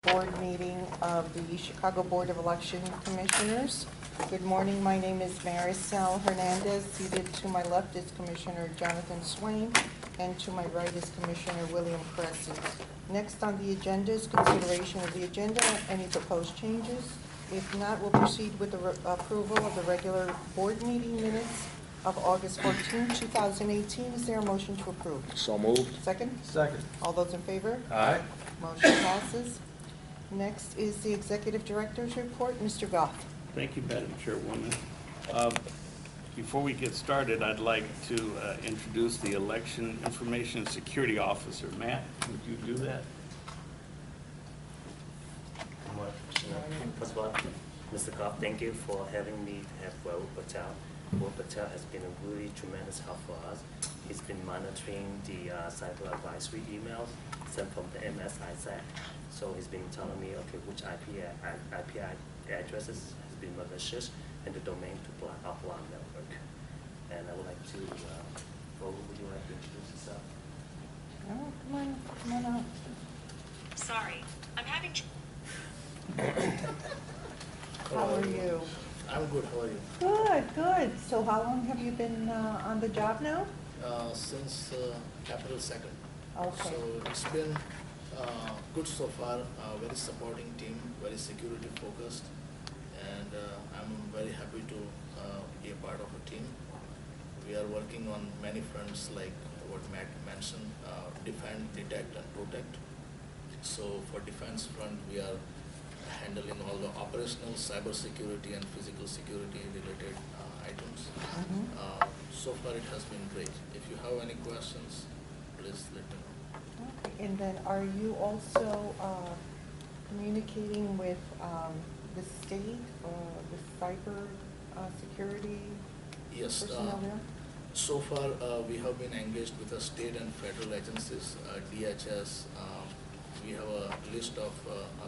Board meeting of the Chicago Board of Election Commissioners. Good morning, my name is Maricel Hernandez. Seated to my left is Commissioner Jonathan Swain, and to my right is Commissioner William Cressy. Next on the agenda is consideration of the agenda, any proposed changes. If not, we'll proceed with the approval of the regular board meeting minutes of August 14, 2018. Is there a motion to approve? So moved. Second? Second. All those in favor? Aye. Motion passes. Next is the Executive Director's report. Mr. Gough. Thank you, Madam Chairwoman. Before we get started, I'd like to introduce the Election Information Security Officer. Matt, would you do that? First of all, Mr. Gough, thank you for having me to have Rahul Patel. Rahul Patel has been a really tremendous help for us. He's been monitoring the cyber advisory emails sent from the MSISAC. So he's been telling me, okay, which IP addresses has been malicious and the domain to block offline network. And I would like to, Rahul, would you like to introduce yourself? Oh, come on up. Sorry, I'm having. How are you? I'm good. How are you? Good. So how long have you been on the job now? Since April 2nd. Okay. So it's been good so far. Very supporting team, very security focused, and I'm very happy to be a part of a team. We are working on many fronts, like what Matt mentioned: defend, detect, and protect. So for defense front, we are handling all the operational, cyber security, and physical security related items. So far it has been great. If you have any questions, please let me know. Okay. And then are you also communicating with the state, the cyber security Yes. personnel there? So far, we have been engaged with the state and federal agencies, DHS. We have a list of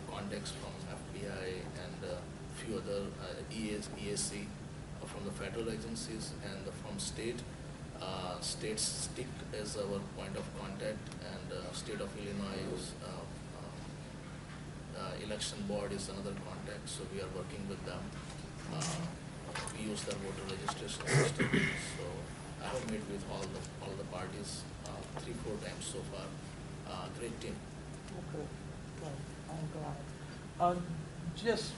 contacts from FBI and a few other EAC from the federal agencies, and from state. State stick as our point of contact, and state of Illinois is, election board is another contact. So we are working with them. We use their voter registration system. So I have met with all the parties 3-4 times so far. Great team. Okay. Good. I'm glad. Just,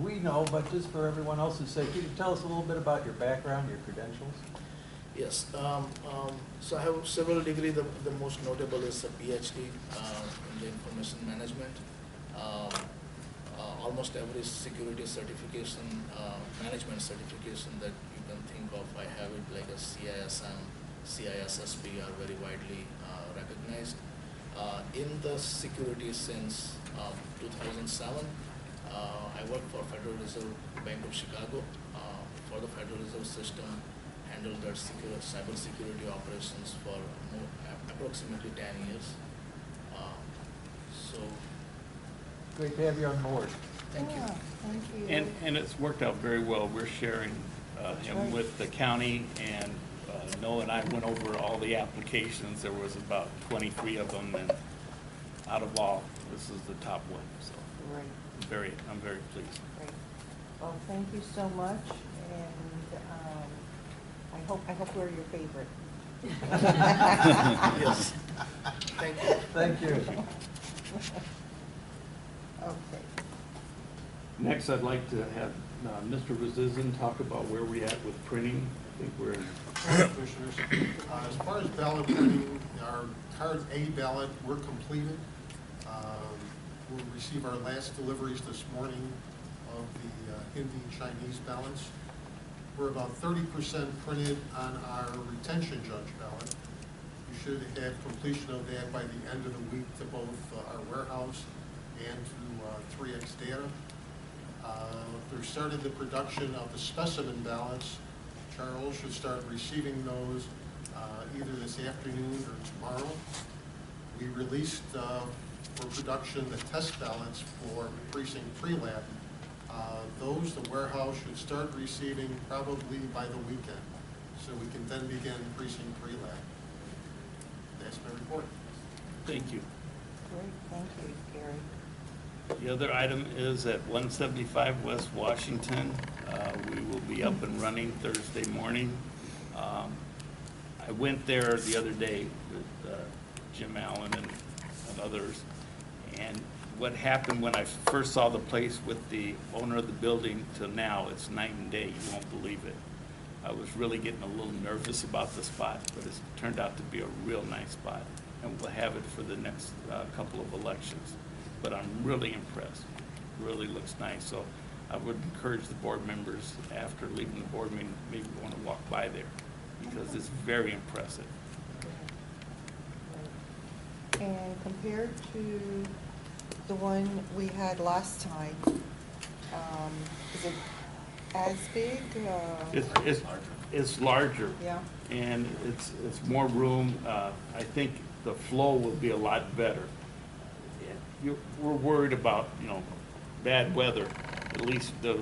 we know, but just for everyone else's sake, could you tell us a little bit about your background, your credentials? Yes, so I have several degrees. The most notable is a PhD in the information management. Almost every security certification, management certification that you can think of, I have it, like a CISM, CISSP are very widely recognized. In the security since 2007, I worked for Federal Reserve Bank of Chicago for the Federal Reserve System. Handled their cyber security operations for approximately 10 years. So, Great to have you on board. thank you. Thank you. And it's worked out very well. We're sharing him right. with the county, and Noah and I went over all the applications. There was about 23 of them, and out of all, this is the top one. So Great. I'm very pleased. Great. Well, thank you so much, and I hope we're your favorite. Yes. Thank you. Thank you. Okay. Next, I'd like to have Mr. Rycyzyn talk about where we're at with printing. I think we're in. Commissioners, as far as ballot printing, our card A ballot, we're completed. We'll receive our last deliveries this morning of the Hindi Chinese ballots. We're about 30% printed on our retention judge ballot. We should have completion of that by the end of the week to both our warehouse and to 3X Data. They've started the production of the specimen ballots. Charles should start receiving those either this afternoon or tomorrow. We released for production the test ballots for precinct pre-lab. Those the warehouse should start receiving probably by the weekend, so we can then begin precinct pre-lab. That's my report. Thank you. Great, thank you, Gary. The other item is at 175 West Washington. We will be up and running Thursday morning. I went there the other day with Jim Allen and others, and what happened when I first saw the place with the owner of the building to now, it's night and day. You won't believe it. I was really getting a little nervous about the spot, but it's turned out to be a real nice spot, and we'll have it for the next couple of elections. But I'm really impressed. Really looks nice. So I would encourage the board members, after leaving the board meeting, maybe want to walk by there, because it's very impressive. And compared to the one we had last time, is it as big? It's larger. Yeah. And it's more room. I think the flow will be a lot better. We're worried about, bad weather. At least the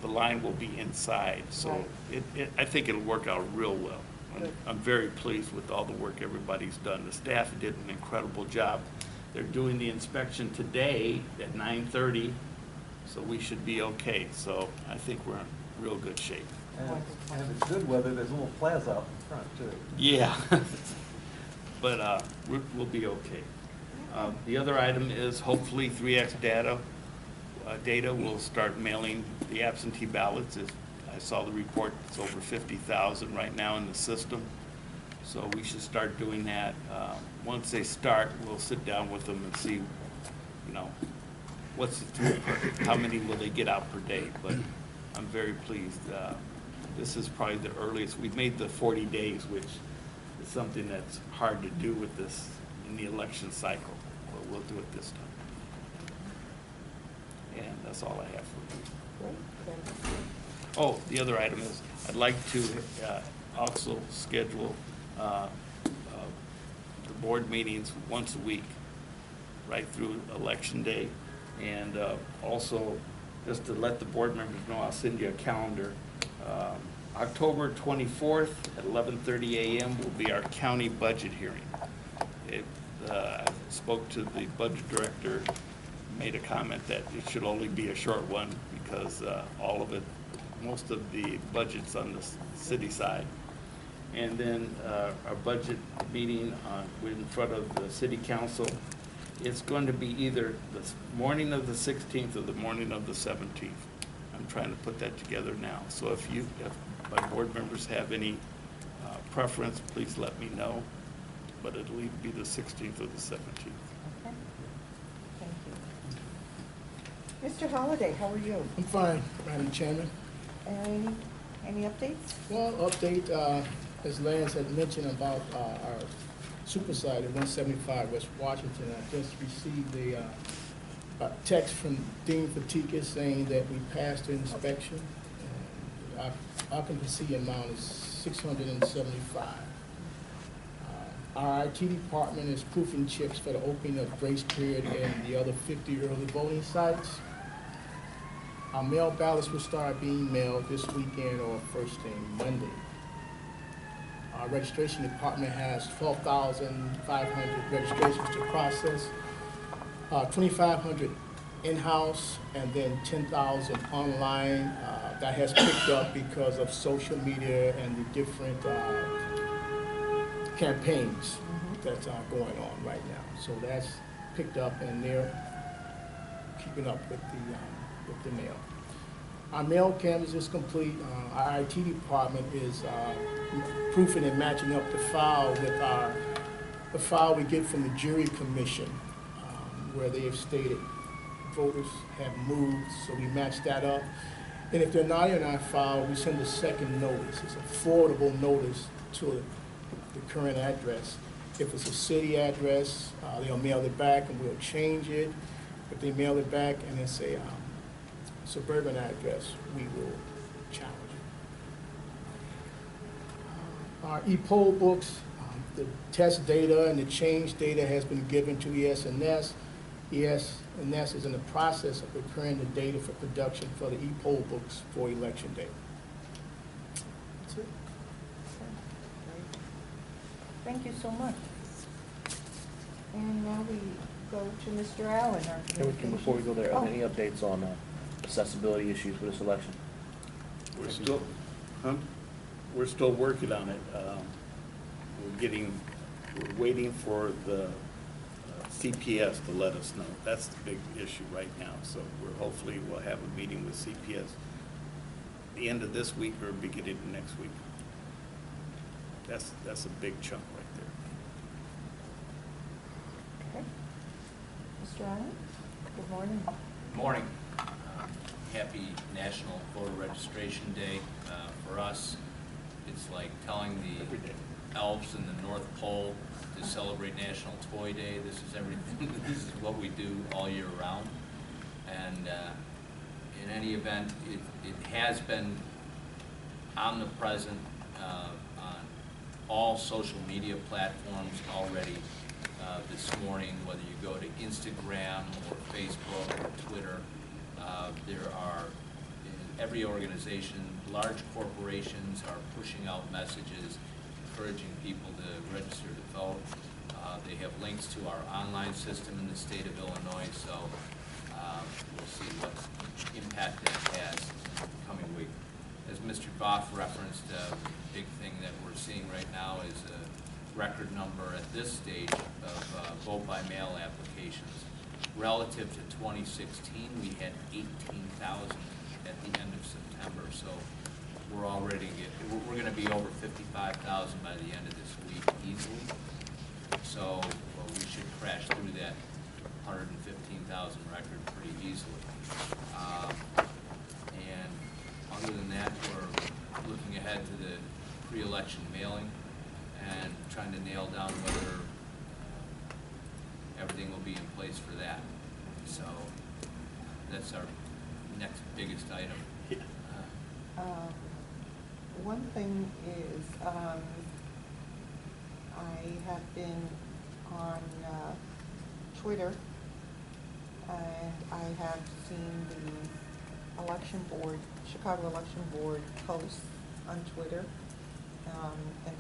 line will be inside. So Right. I think it'll work out real well. Good. I'm very pleased with all the work everybody's done. The staff did an incredible job. They're doing the inspection today at 9:30, so we should be okay. So I think we're in real good shape. And if it's good weather, there's a little plaza out in front, too. Yeah, but we'll be okay. The other item is hopefully 3X data will start mailing the absentee ballots. I saw the report, it's over 50,000 right now in the system. So we should start doing that. Once they start, we'll sit down with them and see, what's the throughput, how many will they get out per day. But I'm very pleased. This is probably the earliest. We've made the 40 days, which is something that's hard to do with this in the election cycle, but we'll do it this time. And that's all I have for you. Great. Oh, the other item is, I'd like to also schedule the board meetings once a week, right through Election Day. And also, just to let the board members know, I'll send you a calendar. October 24th at 11:30 a.m. will be our county budget hearing. I spoke to the budget director, made a comment that it should only be a short one because most of the budget's on the city side. And then our budget meeting in front of the city council, it's going to be either the morning of the 16th or the morning of the 17th. I'm trying to put that together now. So if my board members have any preference, please let me know. But it'll either be the 16th or the 17th. Okay. Thank you. Mr. Holliday, how are you? I'm fine, Madam Chairman. Any updates? Well, update, as Lance had mentioned about our super site at 175 West Washington, I just received a text from Dean Fatika saying that we passed the inspection. And our occupancy amount is 675. Our IT department is proofing chips for the opening of grace period and the other 50 early voting sites. Our mail ballots will start being mailed this weekend or first thing Monday. Our registration department has 12,500 registrations to process, 2,500 in-house, and then 10,000 online. That has picked up because of social media and the different campaigns that's going on right now. So that's picked up, and they're keeping up with the mail. Our mail canvas is complete. Our IT department is proofing and matching up the file with the file we get from the jury commission, where they have stated voters have moved, so we match that up. And if they're not in our file, we send a second notice. It's a forwardable notice to the current address. If it's a city address, they'll mail it back and we'll change it. If they mail it back and it's a suburban address, we will challenge it. Our e-poll books, the test data and the change data has been given to ES&S. ES&S is in the process of preparing the data for production for the e-poll books for Election Day. That's it. Thank you so much. And now we go to Mr. Allen, our Before we go there, Oh. any updates on accessibility issues with this election? We're still, huh? We're still working on it. We're waiting for the CPS to let us know. That's the big issue right now. So hopefully we'll have a meeting with CPS the end of this week or beginning of next week. That's a big chunk right there. Okay. Mr. Allen, good morning. Morning. Happy National Voter Registration Day. For us, it's like telling Every day. the elves in the North Pole to celebrate National Toy Day. This is everything. This is what we do all year round. And in any event, it has been omnipresent on all social media platforms already this morning, whether you go to Instagram or Facebook or Twitter. There are, in every organization, large corporations are pushing out messages encouraging people to register to vote. They have links to our online system in the state of Illinois, so we'll see what impact that has in the coming week. As Mr. Gough referenced, the big thing that we're seeing right now is a record number at this stage of vote-by-mail applications. Relative to 2016, we had 18,000 at the end of September, so we're already we're going to be over 55,000 by the end of this week easily. So we should crash through that 115,000 record pretty easily. And other than that, we're looking ahead to the pre-election mailing and trying to nail down whether everything will be in place for that. So that's our next biggest item. One thing is, I have been on Twitter, and I have seen the election board, Chicago Election Board posts on Twitter, and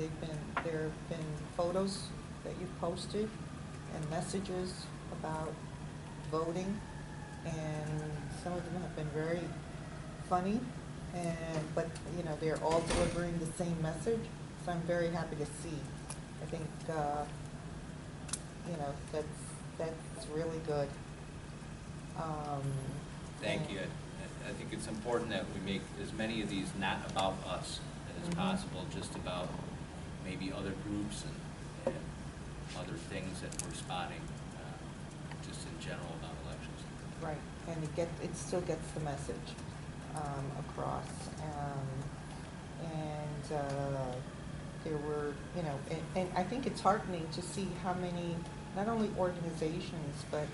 there have been photos that you've posted and messages about voting, and some of them have been very funny, but you know, they're all delivering the same message, so I'm very happy to see. I think you know, that's really good. Thank you. I think it's important that we make as many of these not about us as possible, just about maybe other groups and other things that we're spotting, just in general about elections. Right, and it still gets the message across. There were, you know, and I think it's heartening to see how many, not only organizations, but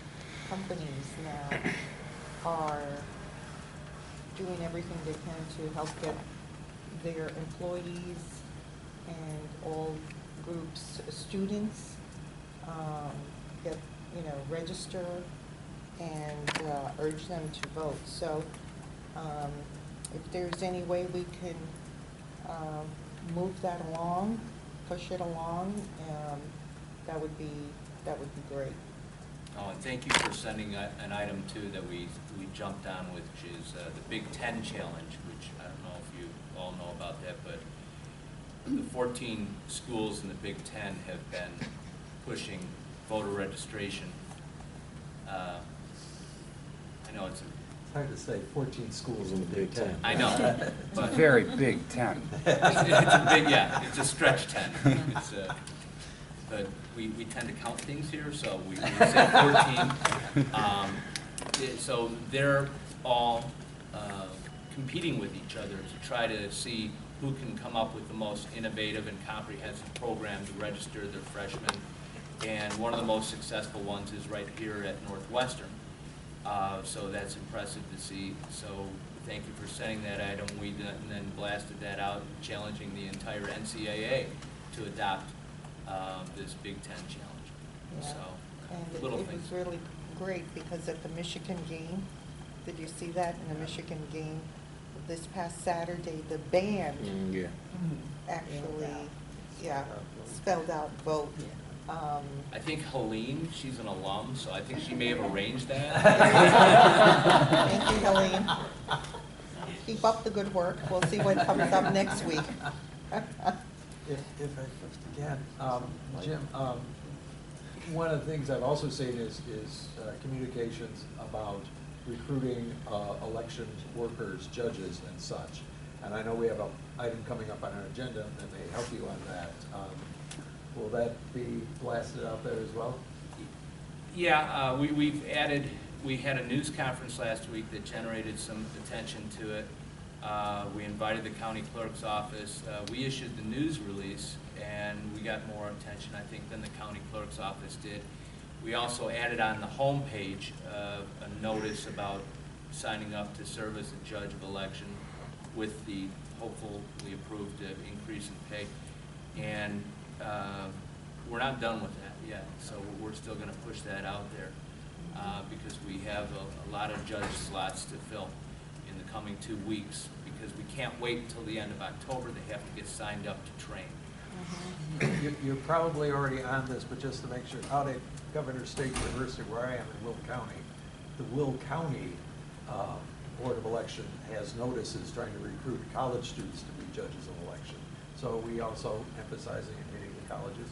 companies now are doing everything they can to help get their employees and all groups, students, get, you know, register and urge them to vote. So if there's any way we can move that along, push it along, that would be great. Oh, and thank you for sending an item too that we jumped on, which is the Big Ten Challenge, which I don't know if you all know about that, but the 14 schools in the Big Ten have been pushing voter registration. I know it's Hard to say, 14 schools in the Big Ten. I know, but Very big tent. it's a big, yeah, it's a stretch 10. It's but we tend to count things here, so we said 14. So they're all competing with each other to try to see who can come up with the most innovative and comprehensive program to register their freshmen. And one of the most successful ones is right here at Northwestern. So that's impressive to see. So thank you for sending that item. We then blasted that out, challenging the entire NCAA to adopt this Big Ten challenge. Yeah. So And little it things. was really great because at the Michigan game, did you see that in the Michigan game this past Saturday, the band Yeah. actually, yeah, spelled out vote. I think Helene, she's an alum, so I think she may have arranged that. Thank you, Helene. Keep up the good work. We'll see what comes up next week. If I can, Jim, one of the things I've also seen is communications about recruiting election workers, judges and such. And I know we have an item coming up on our agenda that may help you on that. Will that be blasted out there as well? Yeah, we had a news conference last week that generated some attention to it. We invited the county clerk's office. We issued the news release, and we got more attention, I think, than the county clerk's office did. We also added on the homepage a notice about signing up to serve as a judge of election with the hopefully approved increase in pay. And we're not done with that yet, so we're still going to push that out there because we have a lot of judge slots to fill in the coming 2 weeks, because we can't wait until the end of October. They have to get signed up to train. You're probably already on this, but just to make sure, out at Governor State University, where I am in Will County, the Will County Board of Election has notices trying to recruit college students to be judges of election. So are we also emphasizing and hitting the colleges?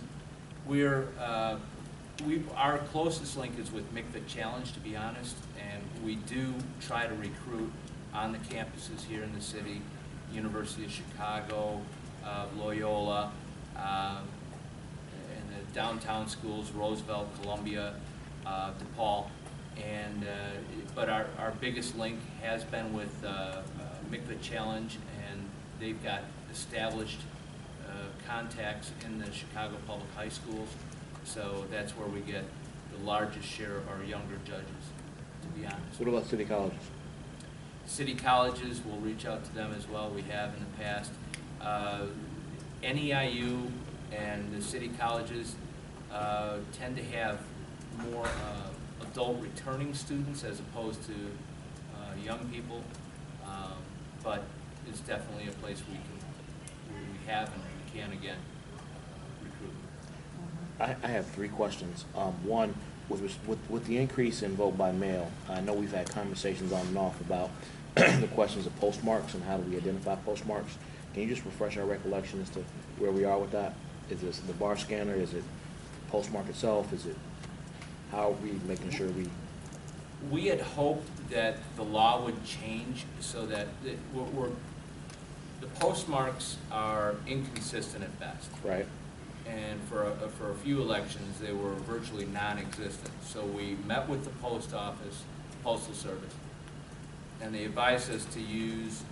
Our closest link is with MCVIT Challenge, to be honest, and we do try to recruit on the campuses here in the city, University of Chicago, Loyola, and the downtown schools, Roosevelt, Columbia, DePaul, and but our biggest link has been with MCVIT Challenge, and they've got established contacts in the Chicago public high schools, so that's where we get the largest share of our younger judges, to be honest. What about city colleges? City colleges, we'll reach out to them as well. We have in the past. NEIU and the city colleges tend to have more adult returning students as opposed to young people, but it's definitely a place we have and we can again recruit. I have 3 questions. One, with the increase in vote by mail, I know we've had conversations on and off about the questions of postmarks and how do we identify postmarks. Can you just refresh our recollection as to where we are with that? Is this the bar scanner? Is it postmark itself? Is it, how are we making sure We had hoped that the law would change so that the postmarks are inconsistent at best. right? And for a few elections, they were virtually non-existent. So we met with the post office, Postal Service, and they advised us to use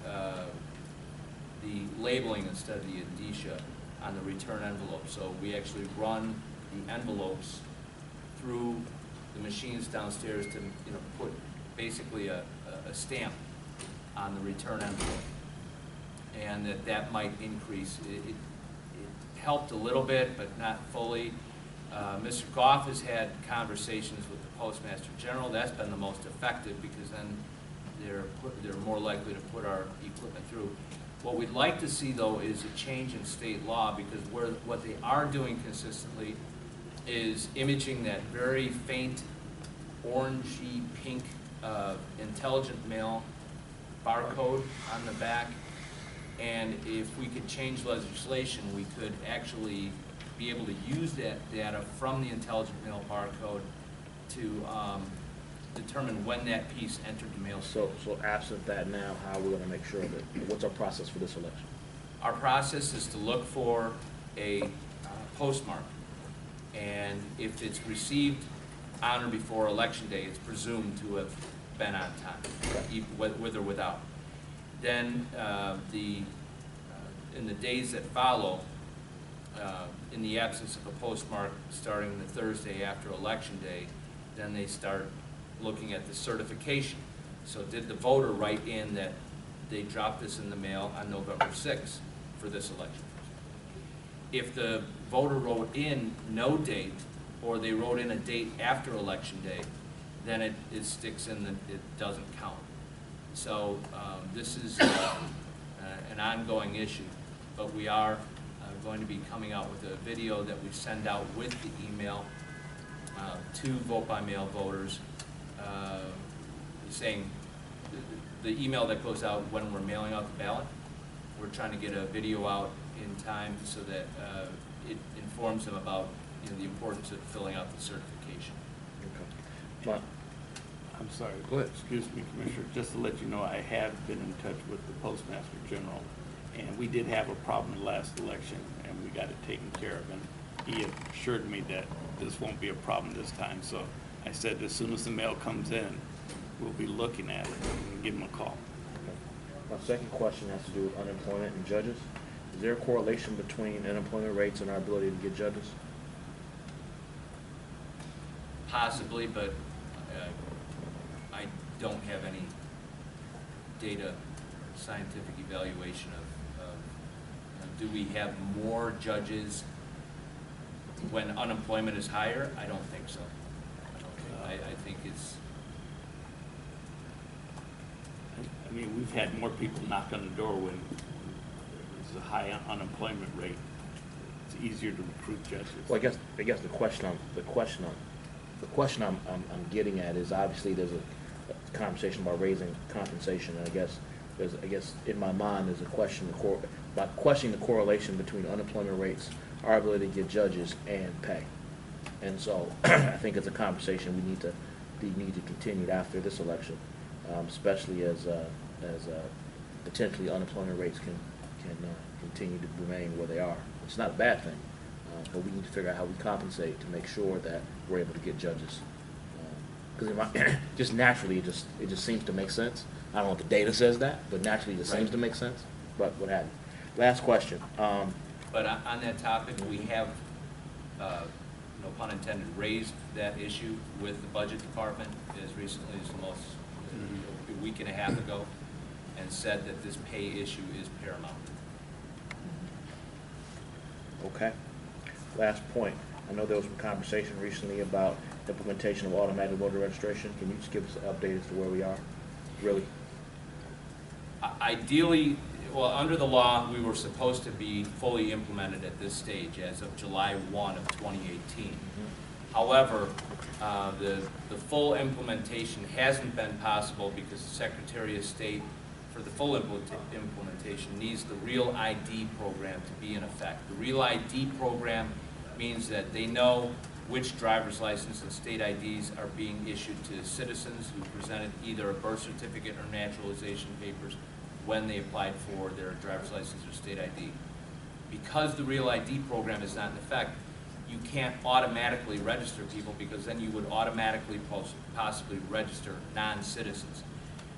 the labeling instead of the indicia on the return envelope. So we actually run the envelopes through the machines downstairs to put basically a stamp on the return envelope, and that might increase. It helped a little bit, but not fully. Mr. Gough has had conversations with the Postmaster General. That's been the most effective because then they're more likely to put our equipment through. What we'd like to see, though, is a change in state law, because what they are doing consistently is imaging that very faint orangey pink intelligent mail barcode on the back. And if we could change legislation, we could actually be able to use that data from the intelligent mail barcode to determine when that piece entered the mail. So absent that now, how are we going to make sure that, what's our process for this election? Our process is to look for a postmark, and if it's received on or before Election Day, it's presumed to have been on time, with or without. Then in the days that follow, in the absence of a postmark starting the Thursday after Election Day, then they start looking at the certification. So did the voter write in that they dropped this in the mail on November 6th for this election? If the voter wrote in no date, or they wrote in a date after Election Day, then it sticks in, it doesn't count. So this is an ongoing issue, but we are going to be coming out with a video that we send out with the email to vote-by-mail voters, saying the email that goes out when we're mailing out the ballot. We're trying to get a video out in time so that it informs them about the importance of filling out the certification. Okay. I'm sorry, go ahead. Excuse me, Commissioner, just to let you know, I have been in touch with the Postmaster General, and we did have a problem in the last election, and we got it taken care of, and he assured me that this won't be a problem this time, so I said as soon as the mail comes in, we'll be looking at it and give him a call. My second question has to do with unemployment and judges. Is there a correlation between unemployment rates and our ability to get judges? Possibly, but I don't have any data, scientific evaluation of do we have more judges when unemployment is higher? I don't think so. I think it's... I mean, we've had more people knock on the door when there's a high unemployment rate. It's easier to recruit judges. Well, I guess the question I'm getting at is obviously there's a conversation about raising compensation, and I guess in my mind there's a question about questioning the correlation between unemployment rates, our ability to get judges, and pay. And so I think it's a conversation we need to continue after this election, especially as potentially unemployment rates can continue to remain where they are. It's not a bad thing, but we need to figure out how we compensate to make sure that we're able to get judges. Because just naturally, it just seems to make sense. I don't know if the data says that, but naturally it just seems to make sense. But what have you. Last question. But on that topic, we have, no pun intended, raised that issue with the budget department as recently as a week and a half ago, and said that this pay issue is paramount. Okay. Last point. I know there was some conversation recently about implementation of automatic voter registration. Can you just give us an update as to where we are? Really? Ideally, well, under the law, we were supposed to be fully implemented at this stage as of July 1 of 2018. However, the full implementation hasn't been possible because the Secretary of State for the full implementation needs the Real ID program to be in effect. The Real ID program means that they know which driver's license and state IDs are being issued to citizens who presented either a birth certificate or naturalization papers when they applied for their driver's license or state ID. Because the Real ID program is not in effect, you can't automatically register people because then you would automatically possibly register non-citizens.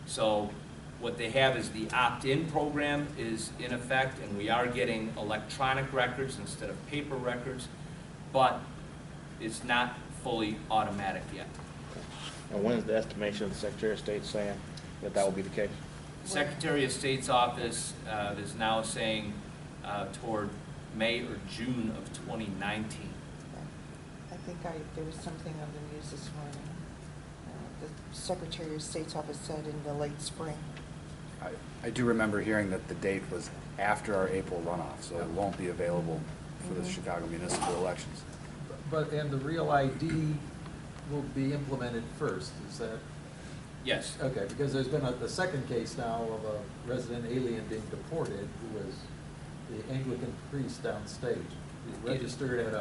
So what they have is the opt-in program is in effect, and we are getting electronic records instead of paper records, but it's not fully automatic yet. And when is the estimation of the Secretary of State saying that will be the case? Secretary of State's office is now saying toward May or June of 2019. I think there was something on the news this morning. The Secretary of State's office said in the late spring. I do remember hearing that the date was after our April runoff, so it won't be available for the Chicago municipal elections. And the Real ID will be implemented first, is that? Yes. Okay, because there's been a second case now of a resident alien being deported who was the Anglican priest downstate. He registered at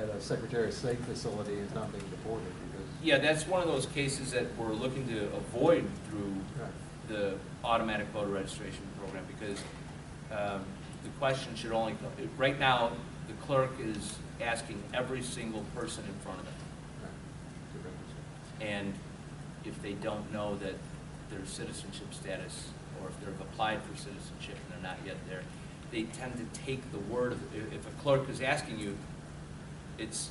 a Secretary of State facility and is not being deported because... Yeah, that's one of those cases that we're looking to avoid through the automatic voter registration program, because the question should only come... Right now, the clerk is asking every single person in front of them. And if they don't know that their citizenship status, or if they've applied for citizenship and they're not yet there, they tend to take the word of it. If a clerk is asking you, it's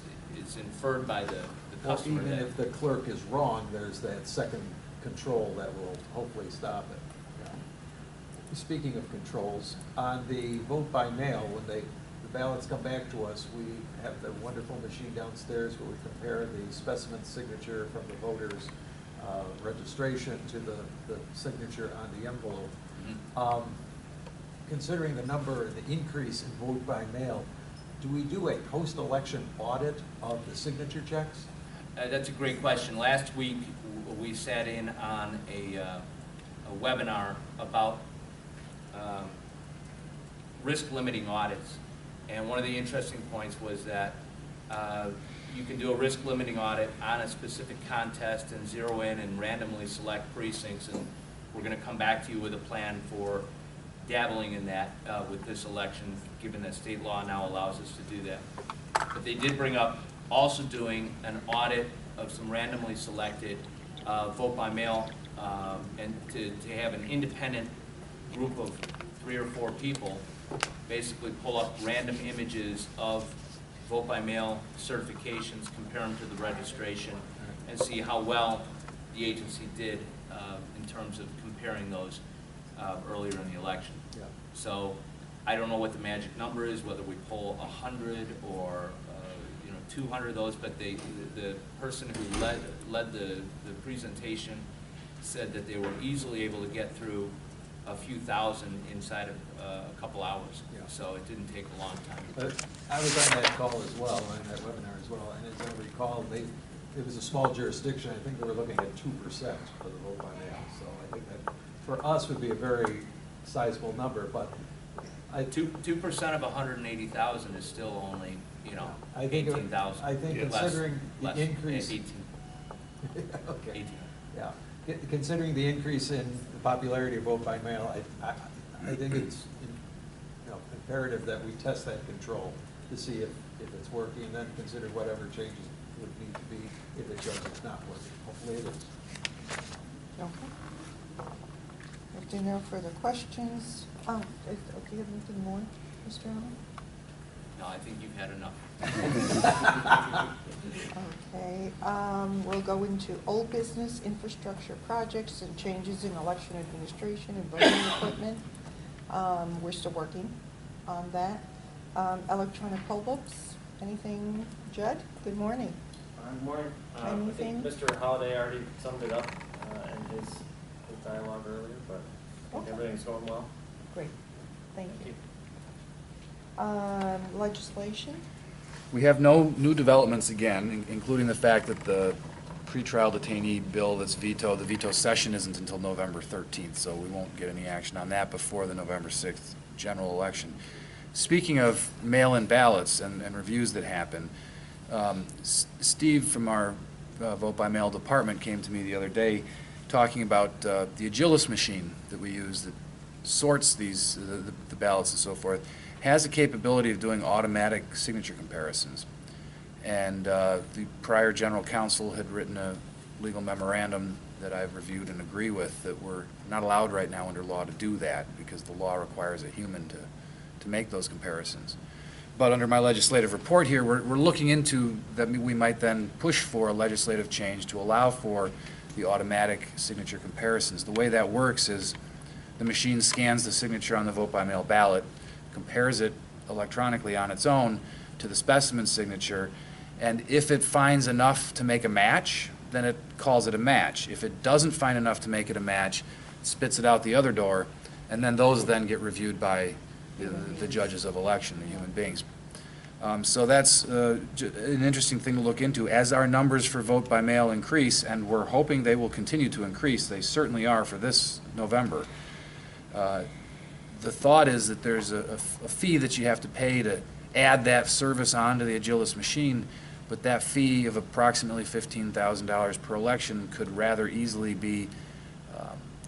inferred by the customer. Even if the clerk is wrong, there's that second control that will hopefully stop it. Yeah. Speaking of controls, on the vote by mail, when the ballots come back to us, we have the wonderful machine downstairs where we compare the specimen signature from the voter's registration to the signature on the envelope. Mm-hmm. considering the number and the increase in vote by mail, do we do a post-election audit of the signature checks? That's a great question. Last week, we sat in on a webinar about risk limiting audits. And one of the interesting points was that you can do a risk limiting audit on a specific contest and zero in and randomly select precincts. And we're going to come back to you with a plan for dabbling in that with this election, given that state law now allows us to do that. But they did bring up also doing an audit of some randomly selected vote by mail and to have an independent group of 3 or 4 people basically pull up random images of vote by mail certifications, compare them to the registration, and see how well the agency did in terms of comparing those earlier in the election. Yeah. So I don't know what the magic number is, whether we pull 100 or 200 of those, but the person who led the presentation said that they were easily able to get through a few thousand inside of a couple hours. Yeah. So it didn't take a long time. I was on that call as well, on that webinar as well, and as I recall, it was a small jurisdiction. I think they were looking at 2% for the vote by mail. So I think that for us would be a very sizable number, but 2% of 180,000 is still only, I think 18,000. I think Less- considering the less, increase. 18. Okay. 18. Yeah, considering the increase in the popularity of vote by mail, I think it's imperative that we test that control to see if it's working, and then consider whatever changes would need to be if it shows it's not working. Hopefully it is. Okay. If there are no further questions, do you have anything more, Mr. Allen? No, I think you've had enough. Okay, we'll go into old business, infrastructure projects, and changes in election administration and voting equipment. We're still working on that. Electronic poll books, anything, Judd? Good morning. Good morning. I Anything? think Mr. Holliday already summed it up in his dialogue earlier, but I think Okay. everything's going well. Great, thank you. Legislation? We have no new developments again, including the fact that the pretrial detainee bill that's vetoed, the veto session isn't until November 13th, so we won't get any action on that before the November 6th general election. Speaking of mail-in ballots and reviews that happen, Steve from our vote by mail department came to me the other day talking about the Agilis machine that we use that sorts these the ballots and so forth, has the capability of doing automatic signature comparisons. And the prior general counsel had written a legal memorandum that I've reviewed and agree with, that we're not allowed right now under law to do that because the law requires a human to make those comparisons. But under my legislative report here, we're looking into that we might then push for a legislative change to allow for the automatic signature comparisons. The way that works is the machine scans the signature on the vote by mail ballot, compares it electronically on its own to the specimen signature, and if it finds enough to make a match, then it calls it a match. If it doesn't find enough to make it a match, it spits it out the other door, and then those then get reviewed by the judges of election, the human beings. So that's an interesting thing to look into. As our numbers for vote by mail increase, and we're hoping they will continue to increase, they certainly are for this November, the thought is that there's a fee that you have to pay to add that service onto the Agilis machine, but that fee of approximately $15,000 per election could rather easily be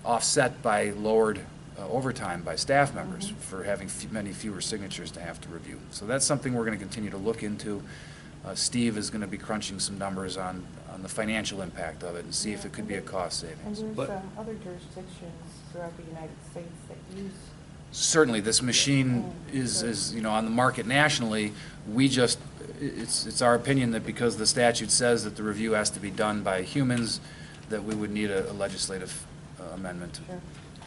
offset by lowered overtime by staff members for having many fewer signatures to have to review. So that's something we're going to continue to look into. Steve is going to be crunching some numbers on the financial impact of it and see if it could be a cost savings. And But- there's other jurisdictions throughout the United States that use. Certainly, this machine is on the market nationally. We just, it's our opinion that because the statute says that the review has to be done by humans, that we would need a legislative amendment to Sure.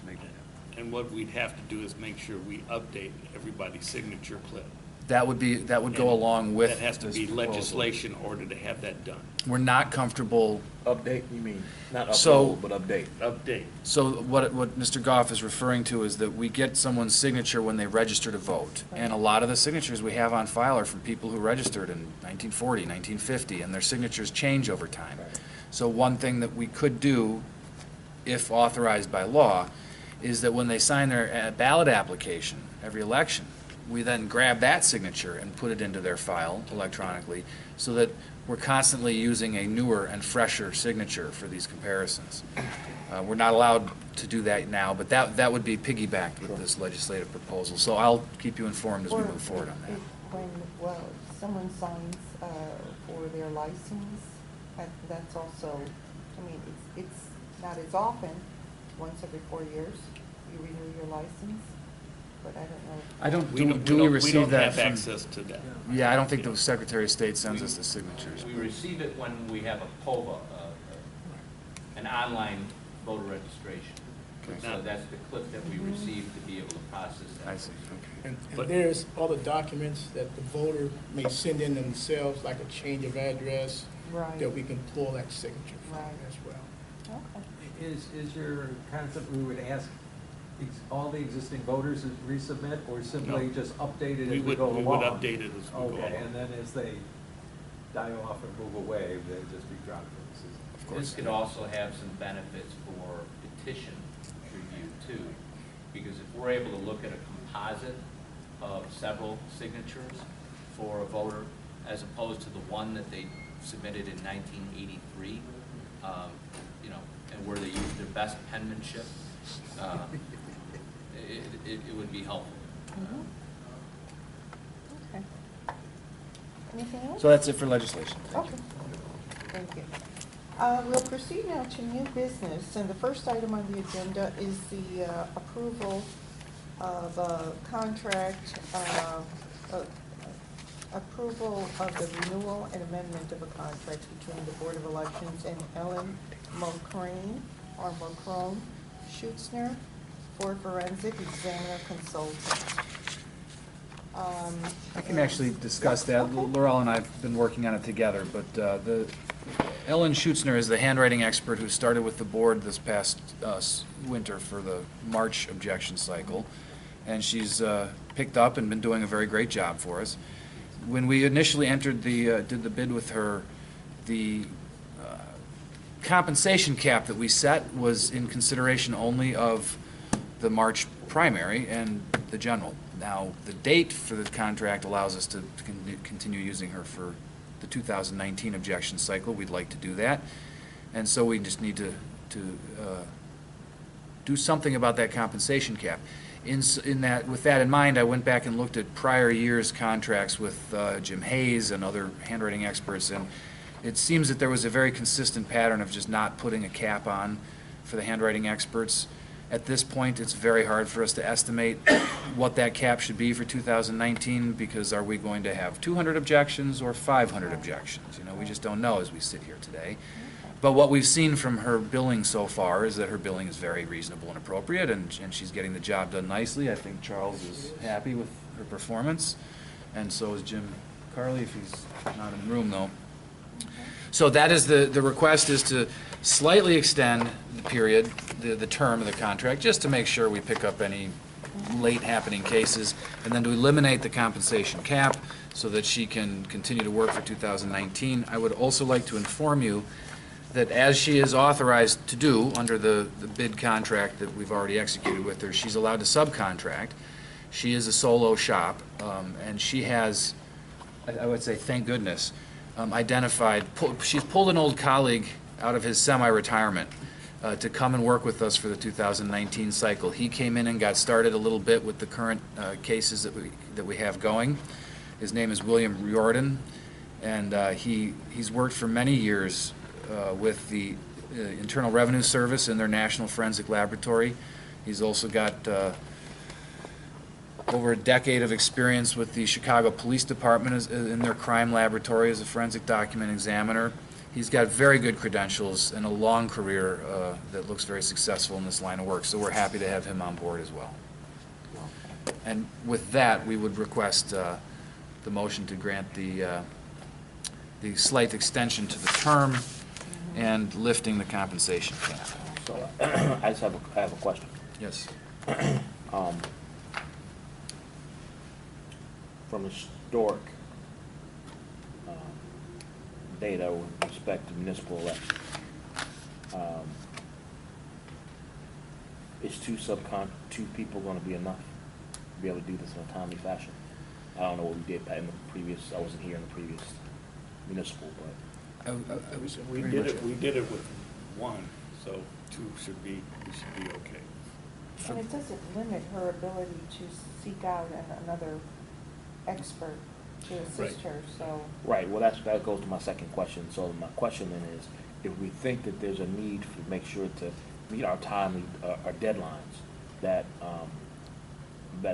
make it. And what we'd have to do is make sure we update everybody's signature clip. That would go along with That has to this be proposal. legislation in order to have that done. We're not comfortable. Update, you mean, not So- upload, but update. Update. So what Mr. Gough is referring to is that we get someone's signature when they register to vote. And a lot of the signatures we have on file are from people who registered in 1940, 1950, and their signatures change over time. So one thing that we could do, if authorized by law, is that when they sign their ballot application every election, we then grab that signature and put it into their file electronically, so that we're constantly using a newer and fresher signature for these comparisons. We're not allowed to do that now, but that would be piggybacked with this legislative proposal. So I'll keep you informed as we move forward on that. When someone signs for their license, that's also, I mean, it's not as often, once every 4 years, you renew your license, but I don't know. I don't, We don't- do we we don't- receive We don't that have from? access to that. Yeah, I don't think the Secretary of State sends us the signatures. We receive it when we have a POVA, an online voter registration. Okay. So that's the clip that we receive to be able to process that. I see, okay. And But- there's other documents that the voter may send in themselves, like a change of address, Right. that we can pull that signature from Right. as well. Okay. Is your concept, we would ask all the existing voters to resubmit, or simply No. just update it We as we would, go we along? would update it as we go along. Okay, and then as they die off and move away, they'd just be dropped from the system. Of course. This could also have some benefits for petition review too, because if we're able to look at a composite of several signatures for a voter, as opposed to the one that they submitted in 1983, you know, and where they used their best penmanship, it would be helpful. Mhm. Okay. Anything else? So that's it for legislation. Okay, thank you. We'll proceed now to new business, and the first item on the agenda is the approval of a contract, approval of the renewal and amendment of a contract between the Board of Elections and Ellen Mulcrane, or Mulcrone Schutzner, for forensic examiner consultant. I can actually discuss that. Okay. Laurel and I have been working on it together, but Ellen Schutzner is the handwriting expert who started with the board this past winter for the March objection cycle, and she's picked up and been doing a very great job for us. When we initially entered did the bid with her, the compensation cap that we set was in consideration only of the March primary and the general. Now, the date for the contract allows us to continue using her for the 2019 objection cycle. We'd like to do that. And so we just need to do something about that compensation cap. With that in mind, I went back and looked at prior years' contracts with Jim Hayes and other handwriting experts, and it seems that there was a very consistent pattern of just not putting a cap on for the handwriting experts. At this point, it's very hard for us to estimate what that cap should be for 2019, because are we going to have 200 objections or 500 objections? You know, we just don't know as we sit here today. But what we've seen from her billing so far is that her billing is very reasonable and appropriate, and she's getting the job done nicely. I think Charles is happy with her performance, and so is Jim Carley, if he's not in the room, though. So that is the request, is to slightly extend the period, the term of the contract, just to make sure we pick up any late happening cases, and then to eliminate the compensation cap so that she can continue to work for 2019. I would also like to inform you that as she is authorized to do under the bid contract that we've already executed with her, she's allowed to subcontract. She is a solo shop, and she has, I would say, thank goodness, she's pulled an old colleague out of his semi-retirement to come and work with us for the 2019 cycle. He came in and got started a little bit with the current cases that we have going. His name is William Riordan, and he's worked for many years with the Internal Revenue Service and their National Forensic Laboratory. He's also got over a decade of experience with the Chicago Police Department in their crime laboratory as a forensic document examiner. He's got very good credentials and a long career that looks very successful in this line of work, so we're happy to have him on board as well. And with that, we would request the motion to grant the slight extension to the term and lifting the compensation cap. So I just have a question. Yes. From historic data with respect to municipal elections, is two people going to be enough to be able to do this in a timely fashion? I don't know what we did in the previous, I wasn't here in the previous municipal, but. We did it with one, so two should be okay. And it doesn't limit her ability to seek out another expert to assist her, so. Right, well, that goes to my second question. So my question then is, if we think that there's a need to make sure to meet our timely, our deadlines, that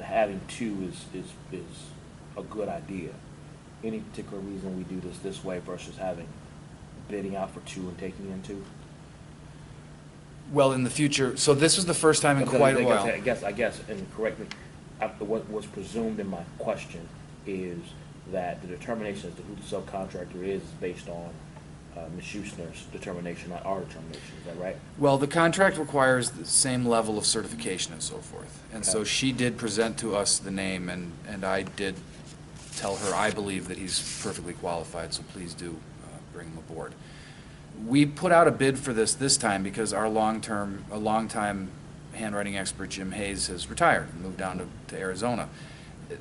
having two is a good idea. Any particular reason we do this way versus having bidding out for two and taking in two? Well, in the future, so this was the first time in quite a while. I guess, and correct me, what was presumed in my question is that the determination as to who the subcontractor is based on Ms. Schussner's determination, not our determination. Is that right? Well, the contract requires the same level of certification and so forth. And so Okay. she did present to us the name, and I did tell her I believe that he's perfectly qualified, so please do bring him aboard. We put out a bid for this time because our longtime handwriting expert, Jim Hayes, has retired and moved down to Arizona.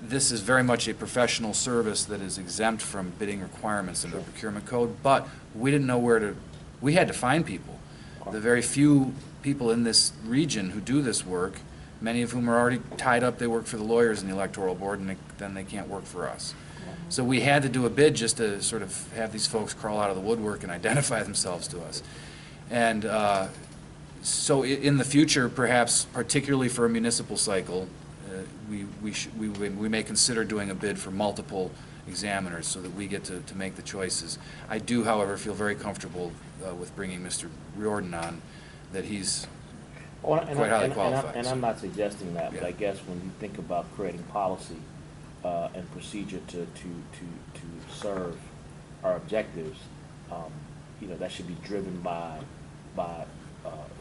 This is very much a professional service that is exempt from bidding requirements in the procurement code, but we didn't know we had to find people. The very few people in this region who do this work, many of whom are already tied up, they work for the lawyers in the electoral board, and then they can't work for us. So we had to do a bid just to sort of have these folks crawl out of the woodwork and identify themselves to us. And so in the future, perhaps particularly for a municipal cycle, we may consider doing a bid for multiple examiners so that we get to make the choices. I do, however, feel very comfortable with bringing Mr. Riordan on, that he's quite highly qualified. And I'm not suggesting that, but Yeah. I guess when you think about creating policy and procedure to serve our objectives, that should be driven by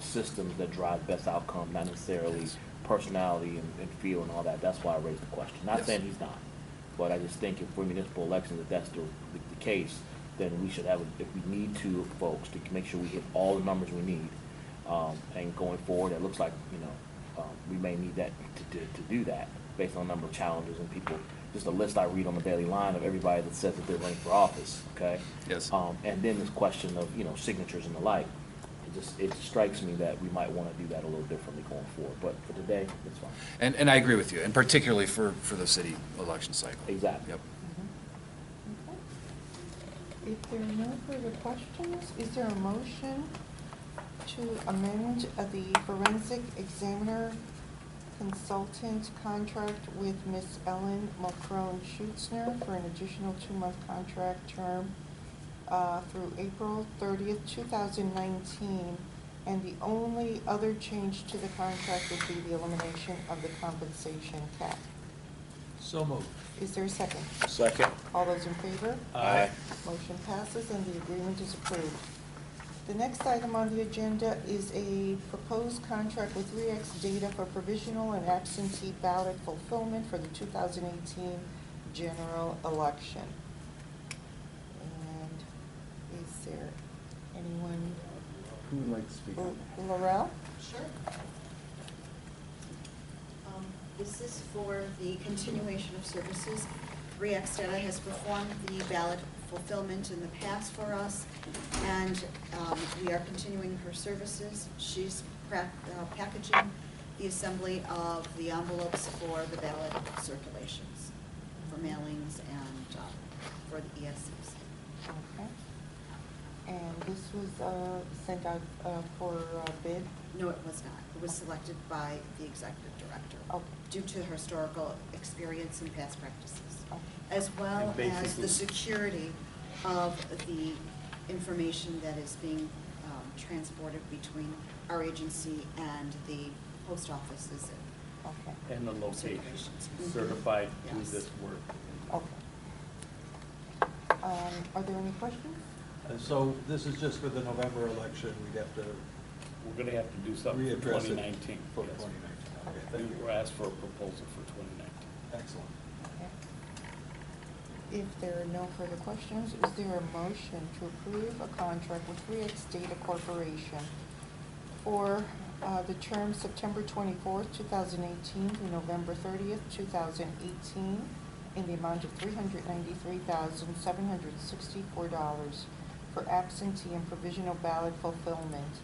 systems that drive best outcome, not necessarily personality and feel and all that. That's why I raised the question. Not Yes. saying he's not, but I just think if for municipal elections, if that's the case, then we should have, if we need two folks to make sure we hit all the numbers we need, and going forward, it looks like, we may need that to do that based on the number of challenges and people. Just a list I read on the daily line of everybody that says that they're running for office, okay? Yes. And then this question of, signatures and the like. It strikes me that we might want to do that a little differently going forward, but for today, it's fine. And I agree with you, and particularly for the city election cycle. Exactly. Yep. Okay. If there are no further questions, is there a motion to amend the forensic examiner consultant contract with Ms. Ellen Mulcrone-Schutzner for an additional 2-month contract term through April 30th, 2019, and the only other change to the contract would be the elimination of the compensation cap? So moved. Is there a second? Second. All those in favor? Aye. Motion passes and the agreement is approved. The next item on the agenda is a proposed contract with Re-X Data for provisional and absentee ballot fulfillment for the 2018 general election. And is there anyone? Who would like to speak on that? Laurel? Sure. This is for the continuation of services. Re-X Data has performed the ballot fulfillment in the past for us, and we are continuing her services. She's packaging the assembly of the envelopes for the ballot circulations, for mailings and for the ESCs. Okay. And this was sent out for bid? No, it was not. It was selected by the executive director Okay. due to her historical experience and past practices, Okay. as well And as basically- the security of the information that is being transported between our agency and the post offices. Okay. And the location, Certifications. certified to Yes. this work. Okay. Are there any questions? So this is just for the November election, we'd have to We're gonna have to do something for readdress it 2019. for Yes. 2019. Okay, We thank you. were asked for a proposal for 2019. Excellent. Okay. If there are no further questions, is there a motion to approve a contract with 3X Data Corporation for the term September 24th, 2018 through November 30th, 2018, in the amount of $393,764 for absentee and provisional ballot fulfillment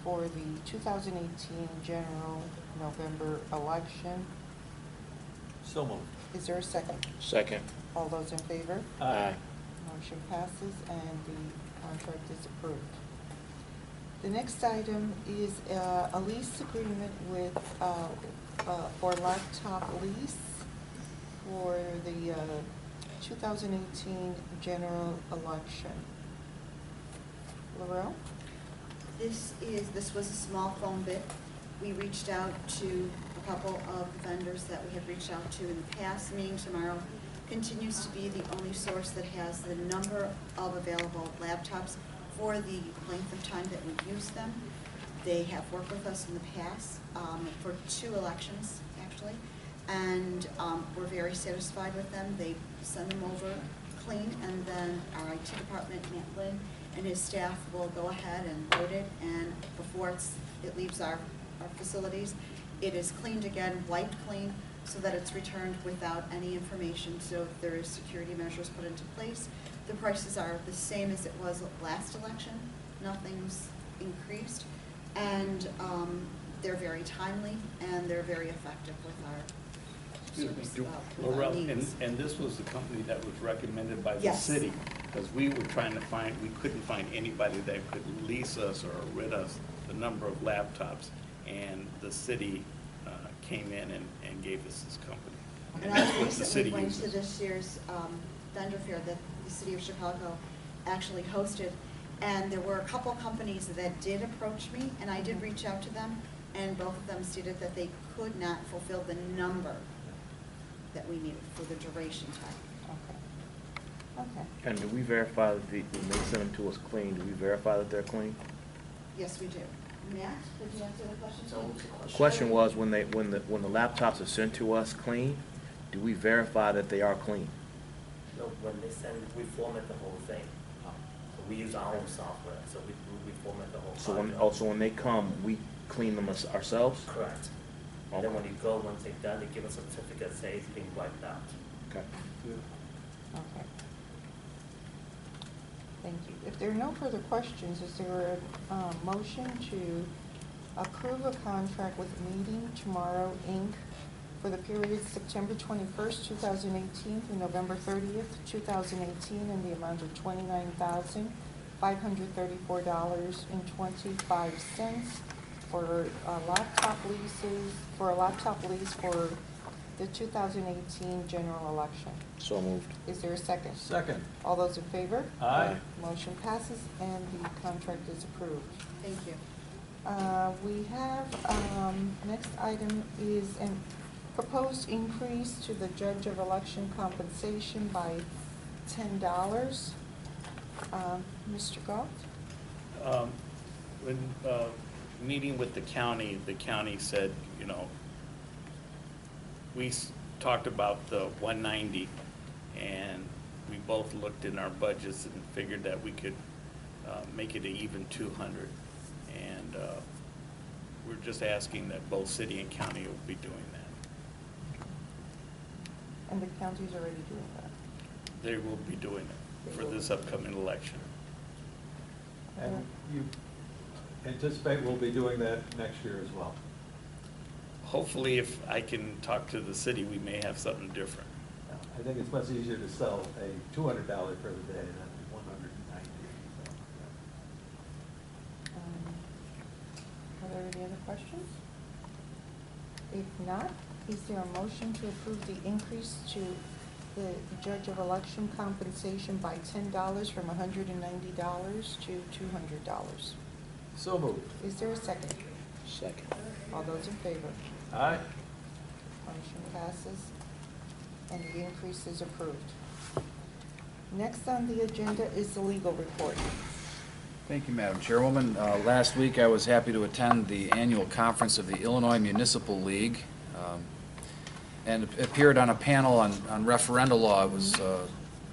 for the 2018 general November election? So moved. Is there a second? Second. All those in favor? Aye. Motion passes and the contract is approved. The next item is a lease agreement with, for laptop lease for the 2018 general election. Laurel? This was a small phone bid. We reached out to a couple of vendors that we have reached out to in the past. Meeting tomorrow continues to be the only source that has the number of available laptops for the length of time that we use them. They have worked with us in the past for 2 elections, actually, and we're very satisfied with them. They send them over clean, and then our IT department, Matt Lynn, and his staff will go ahead and load it, and before it leaves our facilities, it is cleaned again, wiped clean, so that it's returned without any information. So if there is security measures put into place, the prices are the same as it was last election. Nothing's increased, and they're very timely and they're very effective with our service. With our Laurel, needs. and this was the company that was recommended by the Yes. city, because we were trying to find, we couldn't find anybody that could lease us or rent us the number of laptops, and the city came in and gave us this company. And that's I what the city recently went to uses. this year's vendor fair that the city of Chicago actually hosted, and there were a couple companies that did approach me, and I did reach out to them, and both of them stated that they could not fulfill the number that we needed for the duration time. Okay. And do we verify that when they send them to us clean, do we verify that they're clean? Yes, we do. Matt, did you answer the question? Question was, when the laptops are sent to us clean, do we verify that they are clean? No, when they send, we format the whole thing. So we use our own software, so we format the whole So when they come, we clean them ourselves? Correct. And then when you go, once they're done, they give us a certificate, say it's being wiped out. Okay. Okay. Thank you. If there are no further questions, is there a motion to approve a contract with Meeting Tomorrow, Inc. for the period September 21st, 2018 through November 30th, 2018, in the amount of $29,534.25 for laptop leases, for a laptop lease for the 2018 general election? So moved. Is there a second? Second. All those in favor? Aye. Motion passes and the contract is approved. Thank you. We have, next item is a proposed increase to the judge of election compensation by $10. Mr. Gough? When meeting with the county said, you know, we talked about the 190, and we both looked in our budgets and figured that we could make it an even 200. And we're just asking that both city and county will be doing that. And the county's already doing that. They will be doing it for this upcoming election. And you anticipate we'll be doing that next year as well? Hopefully, if I can talk to the city, we may have something different. I think it's much easier to sell a $200 per day than $190. Are there any other questions? If not, is there a motion to approve the increase to the judge of election compensation by $10 from $190 to $200? So moved. Is there a second? Second. All those in favor? Aye. Motion passes and the increase is approved. Next on the agenda is the legal report. Thank you, Madam Chairwoman. Last week, I was happy to attend the annual conference of the Illinois Municipal League and appeared on a panel on referenda law. It was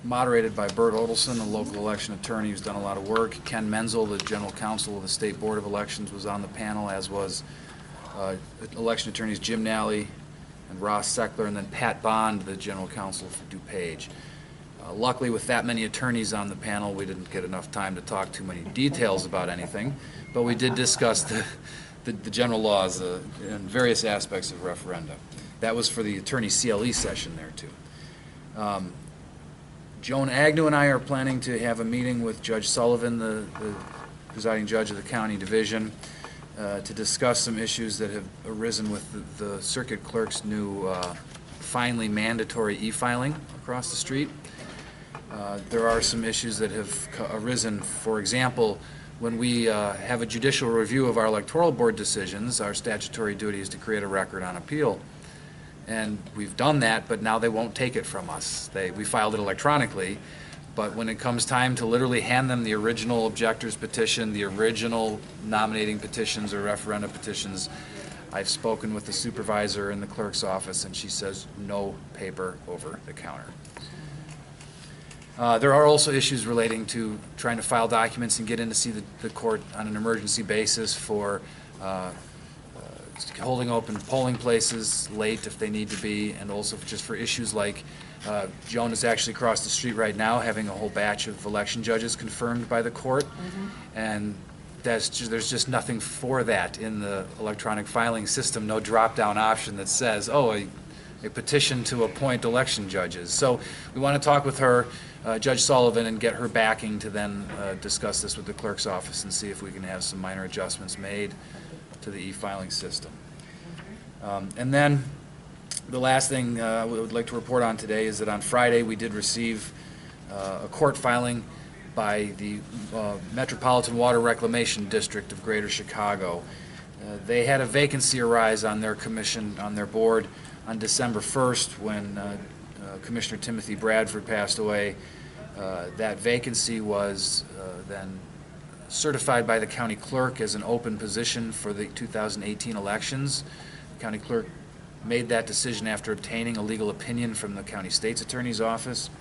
moderated by Bert Odelson, a local election attorney who's done a lot of work. Ken Menzel, the general counsel of the State Board of Elections, was on the panel, as was election attorneys Jim Nally and Ross Seckler, and then Pat Bond, the general counsel for DuPage. Luckily, with that many attorneys on the panel, we didn't get enough time to talk too many details about anything, but we did discuss the general laws and various aspects of referenda. That was for the attorney CLE session there, too. Joan Agnew and I are planning to have a meeting with Judge Sullivan, the presiding judge of the county division, to discuss some issues that have arisen with the circuit clerk's new finally mandatory e-filing across the street. There are some issues that have arisen. For example, when we have a judicial review of our electoral board decisions, our statutory duty is to create a record on appeal. And we've done that, but now they won't take it from us. We filed it electronically, but when it comes time to literally hand them the original objector's petition, the original nominating petitions or referenda petitions, I've spoken with the supervisor in the clerk's office, and she says no paper over the counter. There are also issues relating to trying to file documents and get in to see the court on an emergency basis for holding open polling places late if they need to be, and also just for issues like Joan is actually across the street right now having a whole batch of election judges confirmed by the court, and there's just nothing for that in the electronic filing system, no drop-down option that says, oh, a petition to appoint election judges. So we want to talk with her, Judge Sullivan, and get her backing to then discuss this with the clerk's office and see if we can have some minor adjustments made to the e-filing system. And then the last thing we would like to report on today is that on Friday we did receive a court filing by the Metropolitan Water Reclamation District of Greater Chicago. They had a vacancy arise on their commission, on their board, on December 1st when Commissioner Timothy Bradford passed away. That vacancy was then certified by the county clerk as an open position for the 2018 elections. The county clerk made that decision after obtaining a legal opinion from the county state's attorney's office.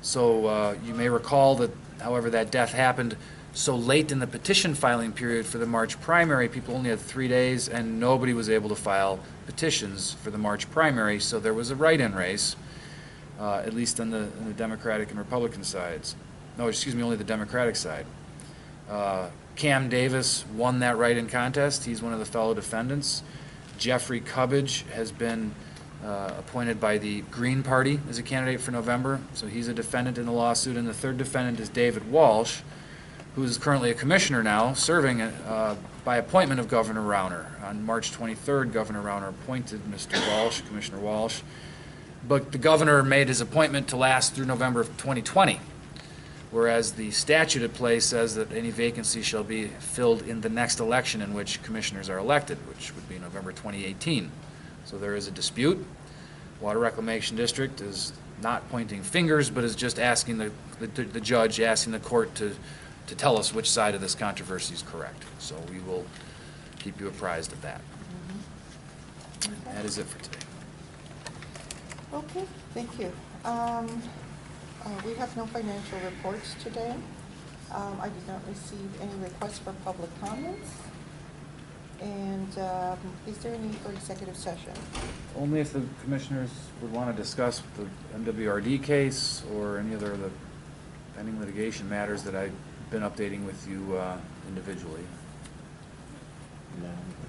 So you may recall that, however, that death happened so late in the petition filing period for the March primary. People only had 3 days, and nobody was able to file petitions for the March primary, so there was a write-in race, at least on the Democratic and Republican sides. No, excuse me, only the Democratic side. Cam Davis won that write-in contest. He's one of the fellow defendants. Jeffrey Cubbage has been appointed by the Green Party as a candidate for November, so he's a defendant in the lawsuit. And the third defendant is David Walsh, who is currently a commissioner now, serving by appointment of Governor Rauner. On March 23rd, Governor Rauner appointed Mr. Walsh, Commissioner Walsh, but the governor made his appointment to last through November of 2020, whereas the statute at play says that any vacancy shall be filled in the next election in which commissioners are elected, which would be November 2018. So there is a dispute. Water Reclamation District is not pointing fingers, but is just asking the judge, asking the court to tell us which side of this controversy is correct. So we will keep you apprised of that. Okay. That is it for today. Okay, thank you. We have no financial reports today. I did not receive any requests for public comments. And is there a need for executive session? Only if the commissioners would want to discuss the MWRD case or any other of the pending litigation matters that I've been updating with you individually.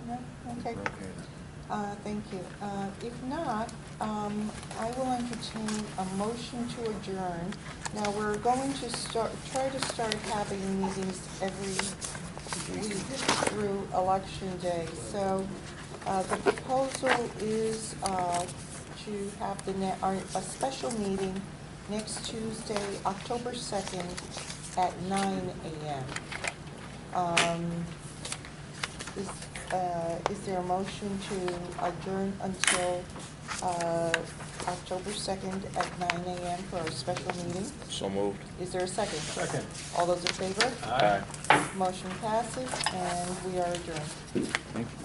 No? Okay. We're okay then. Thank you. If not, I will entertain a motion to adjourn. Now, we're going to try to start having meetings every week through Election Day. So the proposal is to have a special meeting next Tuesday, October 2nd at 9 a.m. Is there a motion to adjourn until October October 2nd at 9 a.m. for our special meeting. So moved. Is there a second? Second. All those in favor? Aye. Motion passes, and we are adjourned. Thank you.